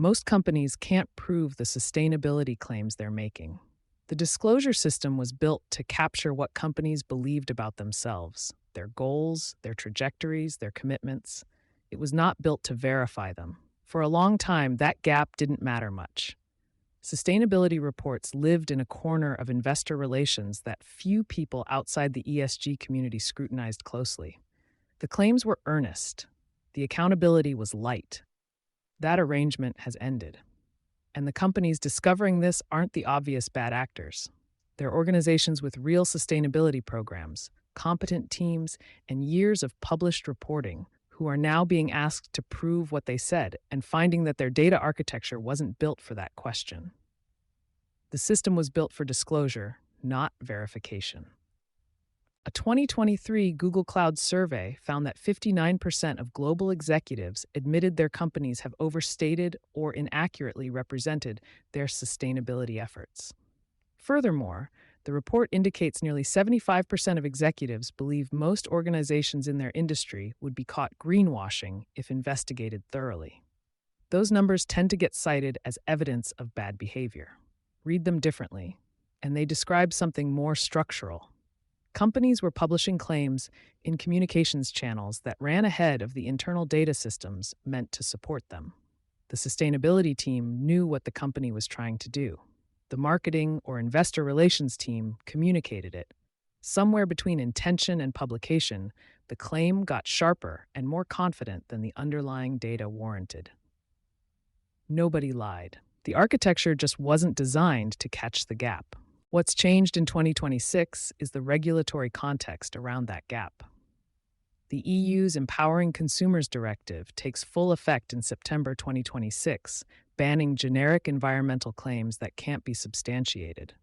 Most companies can't prove the sustainability claims they're making. The disclosure system was built to capture what companies believed about themselves, their goals, their trajectories, their commitments. It was not built to verify them. For a long time, that gap didn't matter much. Sustainability reports lived in a corner of investor relations that few people outside the ESG community scrutinized closely. The claims were earnest. The accountability was light. That arrangement has ended. And the companies discovering this aren't the obvious bad actors. They're organizations with real sustainability programs, competent teams, and years of published reporting who are now being asked to prove what they said and finding that their data architecture wasn't built for that question. The system was built for disclosure, not verification. A 2023 Google Cloud survey found that 59% of global executives admitted their companies have overstated or inaccurately represented their sustainability efforts. Furthermore, the report indicates nearly 75% of executives believe most organizations in their industry would be caught greenwashing if investigated thoroughly. Those numbers tend to get cited as evidence of bad behavior. Read them differently, and they describe something more structural. Companies were publishing claims in communications channels that ran ahead of the internal data systems meant to support them. The sustainability team knew what the company was trying to do. The marketing or investor relations team communicated it. Somewhere between intention and publication, the claim got sharper and more confident than the underlying data warranted. Nobody lied. The architecture just wasn't designed to catch the gap. What's changed in 2026 is the regulatory context around that gap. The EU's Empowering Consumers Directive takes full effect in September 2026, banning generic environmental claims that can't be substantiated.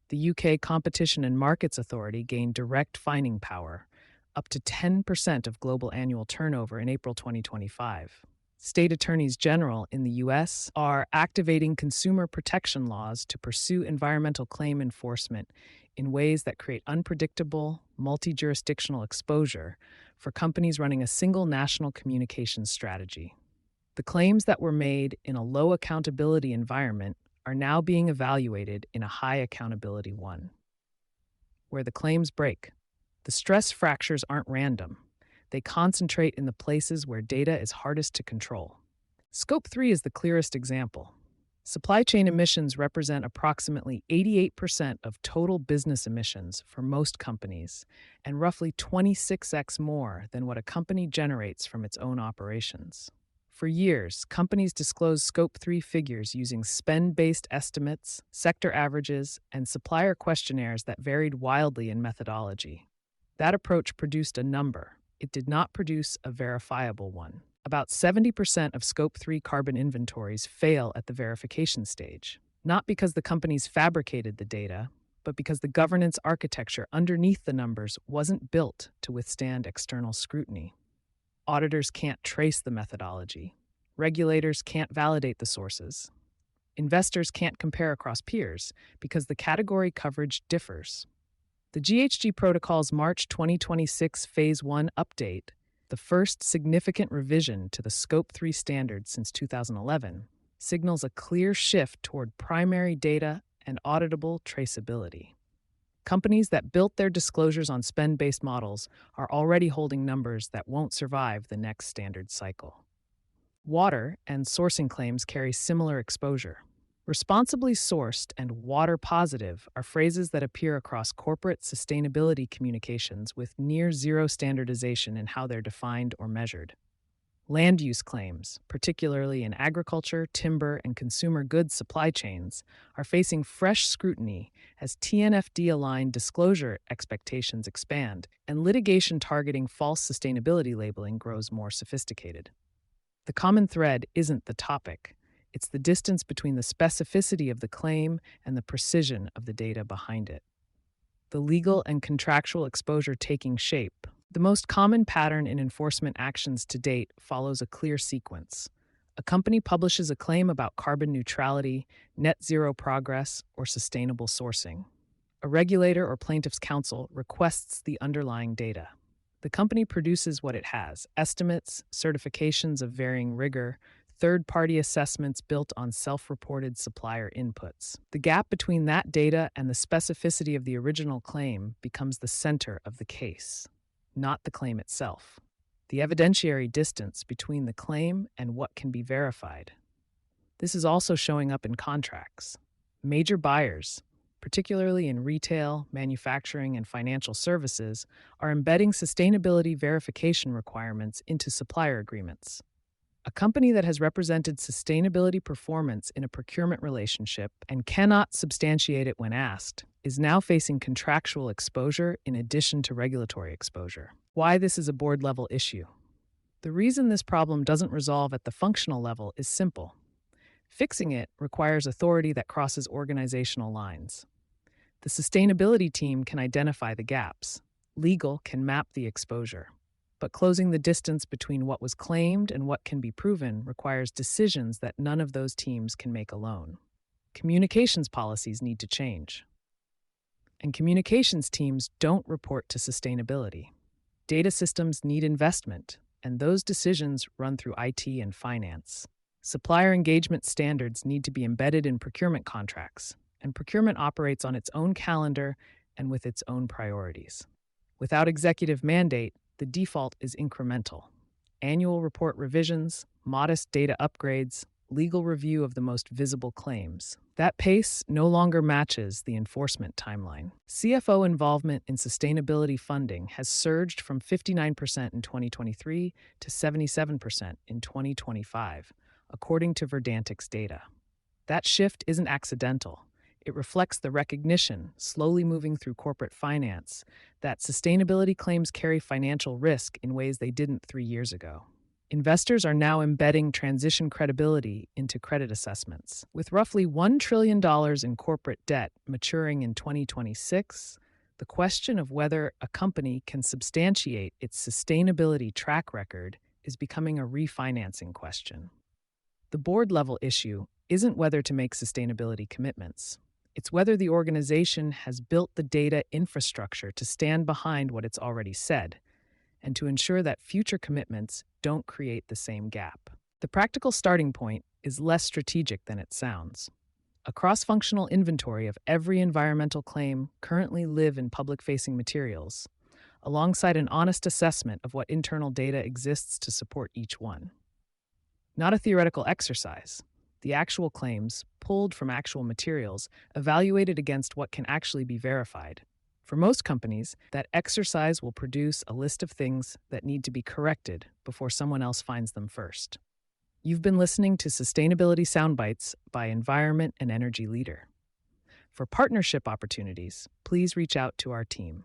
The UK Competition and Markets Authority gained direct fining power, up to 10% of global annual turnover in April 2025. State attorneys general in the U.S. are activating consumer protection laws to pursue environmental claim enforcement in ways that create unpredictable, multi-jurisdictional exposure for companies running a single national communications strategy. The claims that were made in a low accountability environment are now being evaluated in a high accountability one. Where the claims break, the stress fractures aren't random. They concentrate in the places where data is hardest to control. Scope 3 is the clearest example. Supply chain emissions represent approximately 88% of total business emissions for most companies, and roughly 26x more than what a company generates from its own operations. For years, companies disclosed Scope 3 figures using spend-based estimates, sector averages, and supplier questionnaires that varied wildly in methodology. That approach produced a number. It did not produce a verifiable one. About 70% of Scope 3 carbon inventories fail at the verification stage, not because the companies fabricated the data, but because the governance architecture underneath the numbers wasn't built to withstand external scrutiny. Auditors can't trace the methodology. Regulators can't validate the sources. Investors can't compare across peers because the category coverage differs. The GHG Protocol's March 2026 Phase 1 update, the first significant revision to the Scope 3 standard since 2011, signals a clear shift toward primary data and auditable traceability. Companies that built their disclosures on spend-based models are already holding numbers that won't survive the next standard cycle. Water and sourcing claims carry similar exposure. Responsibly sourced and water positive are phrases that appear across corporate sustainability communications with near zero standardization in how they're defined or measured. Land use claims, particularly in agriculture, timber, and consumer goods supply chains, are facing fresh scrutiny as TNFD-aligned disclosure expectations expand and litigation targeting false sustainability labeling grows more sophisticated. The common thread isn't the topic. It's the distance between the specificity of the claim and the precision of the data behind it. The legal and contractual exposure taking shape. The most common pattern in enforcement actions to date follows a clear sequence. A company publishes a claim about carbon neutrality, net zero progress, or sustainable sourcing. A regulator or plaintiff's counsel requests the underlying data. The company produces what it has: estimates, certifications of varying rigor, third-party assessments built on self-reported supplier inputs. The gap between that data and the specificity of the original claim becomes the center of the case, not the claim itself. The evidentiary distance between the claim and what can be verified. This is also showing up in contracts. Major buyers, particularly in retail, manufacturing, and financial services, are embedding sustainability verification requirements into supplier agreements. A company that has represented sustainability performance in a procurement relationship and cannot substantiate it when asked is now facing contractual exposure in addition to regulatory exposure. Why this is a board-level issue? The reason this problem doesn't resolve at the functional level is simple. Fixing it requires authority that crosses organizational lines. The sustainability team can identify the gaps. Legal can map the exposure. But closing the distance between what was claimed and what can be proven requires decisions that none of those teams can make alone. Communications policies need to change. And communications teams don't report to sustainability. Data systems need investment, and those decisions run through IT and finance. Supplier engagement standards need to be embedded in procurement contracts, and procurement operates on its own calendar and with its own priorities. Without executive mandate, the default is incremental. Annual report revisions, modest data upgrades, legal review of the most visible claims. That pace no longer matches the enforcement timeline. CFO involvement in sustainability funding has surged from 59% in 2023 to 77% in 2025, according to Verdantic's data. That shift isn't accidental. It reflects the recognition, slowly moving through corporate finance, that sustainability claims carry financial risk in ways they didn't 3 years ago. Investors are now embedding transition credibility into credit assessments. With roughly $1 trillion in corporate debt maturing in 2026, the question of whether a company can substantiate its sustainability track record is becoming a refinancing question. The board-level issue isn't whether to make sustainability commitments. It's whether the organization has built the data infrastructure to stand behind what it's already said and to ensure that future commitments don't create the same gap. The practical starting point is less strategic than it sounds. A cross-functional inventory of every environmental claim currently live in public-facing materials, alongside an honest assessment of what internal data exists to support each one. Not a theoretical exercise. The actual claims, pulled from actual materials, evaluated against what can actually be verified. For most companies, that exercise will produce a list of things that need to be corrected before someone else finds them first. You've been listening to Sustainability Soundbites by Environment and Energy Leader. For partnership opportunities, please reach out to our team.